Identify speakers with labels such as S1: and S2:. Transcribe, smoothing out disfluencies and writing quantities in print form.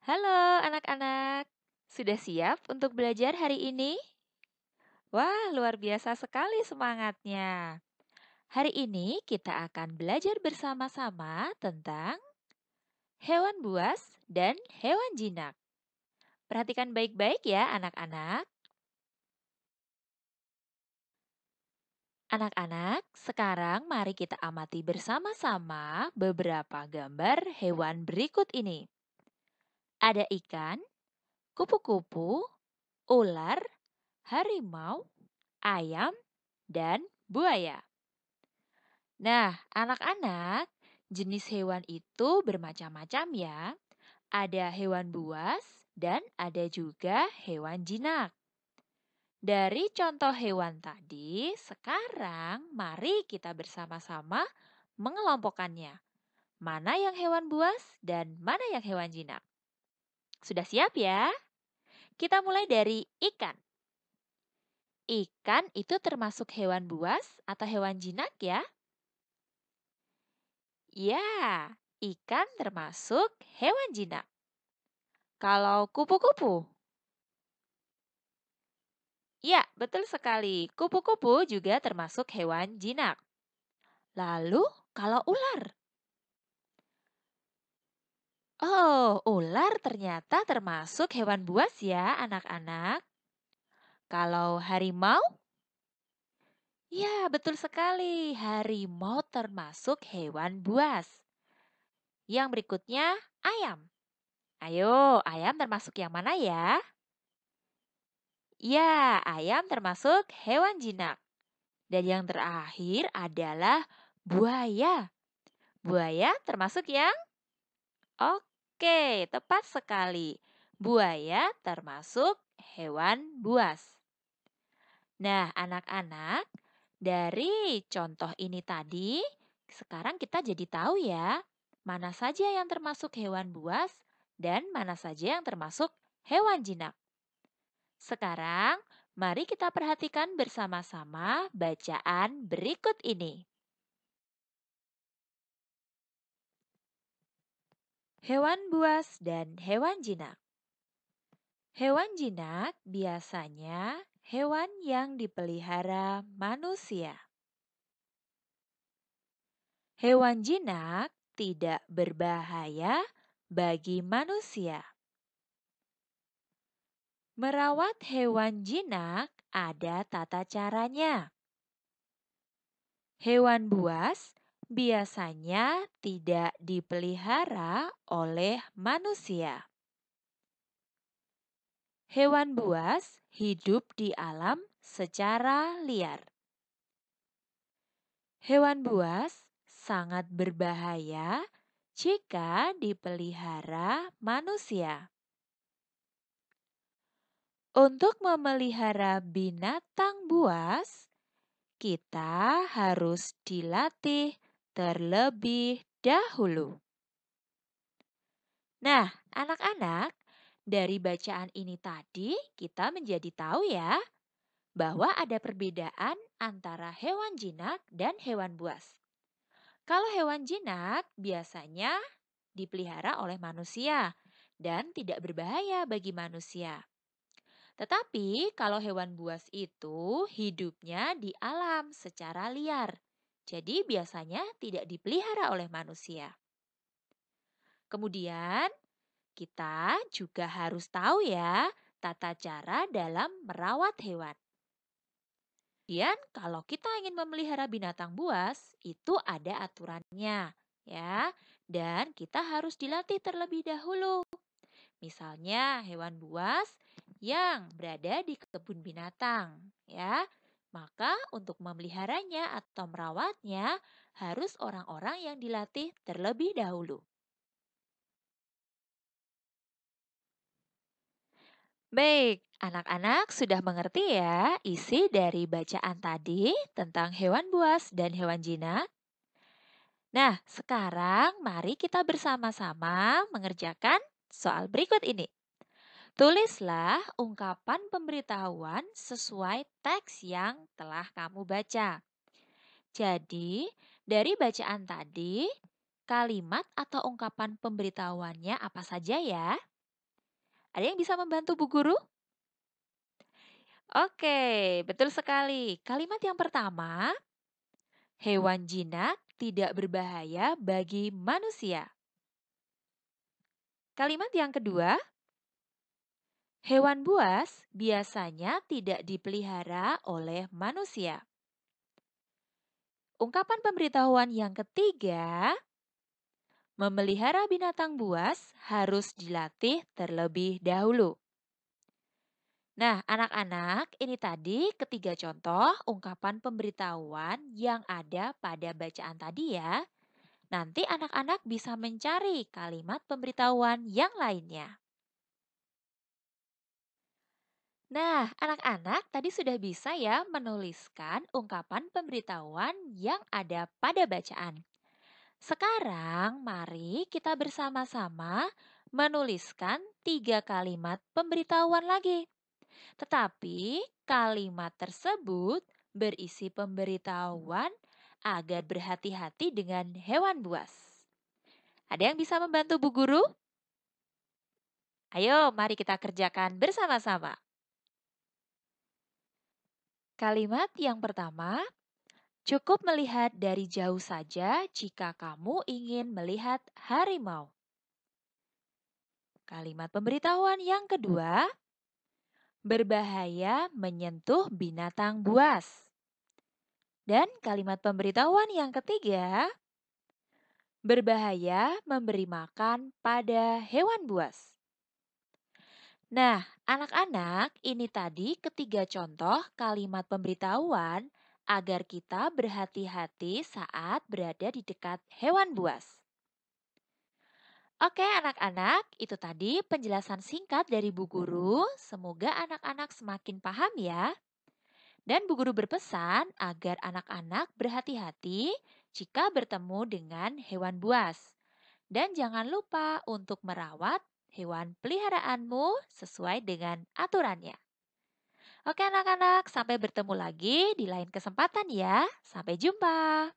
S1: Halo anak-anak, sudah siap untuk belajar hari ini? Wah, luar biasa sekali semangatnya. Hari ini kita akan belajar bersama-sama tentang hewan buas dan hewan jinak. Perhatikan baik-baik ya anak-anak. Anak-anak, sekarang mari kita amati bersama-sama beberapa gambar hewan berikut ini. Ada ikan, kupu-kupu, ular, harimau, ayam, dan buaya. Nah, anak-anak, jenis hewan itu bermacam-macam ya. Ada hewan buas dan ada juga hewan jinak. Dari contoh hewan tadi, sekarang mari kita bersama-sama mengelompokkannya. Mana yang hewan buas dan mana yang hewan jinak? Sudah siap ya? Kita mulai dari ikan. Ikan itu termasuk hewan buas atau hewan jinak ya? Ya, ikan termasuk hewan jinak. Kalau kupu-kupu? Ya, betul sekali. Kupu-kupu juga termasuk hewan jinak. Lalu, kalau ular? Oh, ular ternyata termasuk hewan buas ya, anak-anak. Kalau harimau? Ya, betul sekali. Harimau termasuk hewan buas. Yang berikutnya, ayam. Ayo, ayam termasuk yang mana ya? Ya, ayam termasuk hewan jinak. Dan yang terakhir adalah buaya. Buaya termasuk yang? Oke, tepat sekali. Buaya termasuk hewan buas. Nah, anak-anak, dari contoh ini tadi, sekarang kita jadi tahu ya, mana saja yang termasuk hewan buas dan mana saja yang termasuk hewan jinak. Sekarang, mari kita perhatikan bersama-sama bacaan berikut ini. Hewan buas dan hewan jinak. Hewan jinak biasanya hewan yang dipelihara manusia. Hewan jinak tidak berbahaya bagi manusia. Merawat hewan jinak ada tata caranya. Hewan buas biasanya tidak dipelihara oleh manusia. Hewan buas hidup di alam secara liar. Hewan buas sangat berbahaya jika dipelihara manusia. Untuk memelihara binatang buas, kita harus dilatih terlebih dahulu. Nah, anak-anak, dari bacaan ini tadi kita menjadi tahu ya bahwa ada perbedaan antara hewan jinak dan hewan buas. Kalau hewan jinak biasanya dipelihara oleh manusia dan tidak berbahaya bagi manusia. Tetapi kalau hewan buas itu hidupnya di alam secara liar. Jadi biasanya tidak dipelihara oleh manusia. Kemudian kita juga harus tahu ya tata cara dalam merawat hewan. Dan kalau kita ingin memelihara binatang buas, itu ada aturannya ya. Dan kita harus dilatih terlebih dahulu. Misalnya hewan buas yang berada di kebun binatang ya. Maka untuk memeliharanya atau merawatnya harus orang-orang yang dilatih terlebih dahulu. Baik, anak-anak sudah mengerti ya isi dari bacaan tadi tentang hewan buas dan hewan jinak? Nah, sekarang mari kita bersama-sama mengerjakan soal berikut ini. Tulislah ungkapan pemberitahuan sesuai teks yang telah kamu baca. Jadi, dari bacaan tadi, kalimat atau ungkapan pemberitahuannya apa saja ya? Ada yang bisa membantu Bu Guru? Oke, betul sekali. Kalimat yang pertama, hewan jinak tidak berbahaya bagi manusia. Kalimat yang kedua, hewan buas biasanya tidak dipelihara oleh manusia. Ungkapan pemberitahuan yang ketiga, memelihara binatang buas harus dilatih terlebih dahulu. Nah, anak-anak, ini tadi ketiga contoh ungkapan pemberitahuan yang ada pada bacaan tadi ya. Nanti anak-anak bisa mencari kalimat pemberitahuan yang lainnya. Nah, anak-anak tadi sudah bisa ya menuliskan ungkapan pemberitahuan yang ada pada bacaan. Sekarang, mari kita bersama-sama menuliskan 3 kalimat pemberitahuan lagi. Tetapi kalimat tersebut berisi pemberitahuan agar berhati-hati dengan hewan buas. Ada yang bisa membantu Bu Guru? Ayo, mari kita kerjakan bersama-sama. Kalimat yang pertama, cukup melihat dari jauh saja jika kamu ingin melihat harimau. Kalimat pemberitahuan yang kedua, berbahaya menyentuh binatang buas. Dan kalimat pemberitahuan yang ketiga, berbahaya memberi makan pada hewan buas. Nah, anak-anak, ini tadi ketiga contoh kalimat pemberitahuan agar kita berhati-hati saat berada di dekat hewan buas. Oke, anak-anak, itu tadi penjelasan singkat dari Bu Guru. Semoga anak-anak semakin paham ya. Dan Bu Guru berpesan agar anak-anak berhati-hati jika bertemu dengan hewan buas. Dan jangan lupa untuk merawat hewan peliharaanmu sesuai dengan aturannya. Oke anak-anak, sampai bertemu lagi di lain kesempatan ya. Sampai jumpa.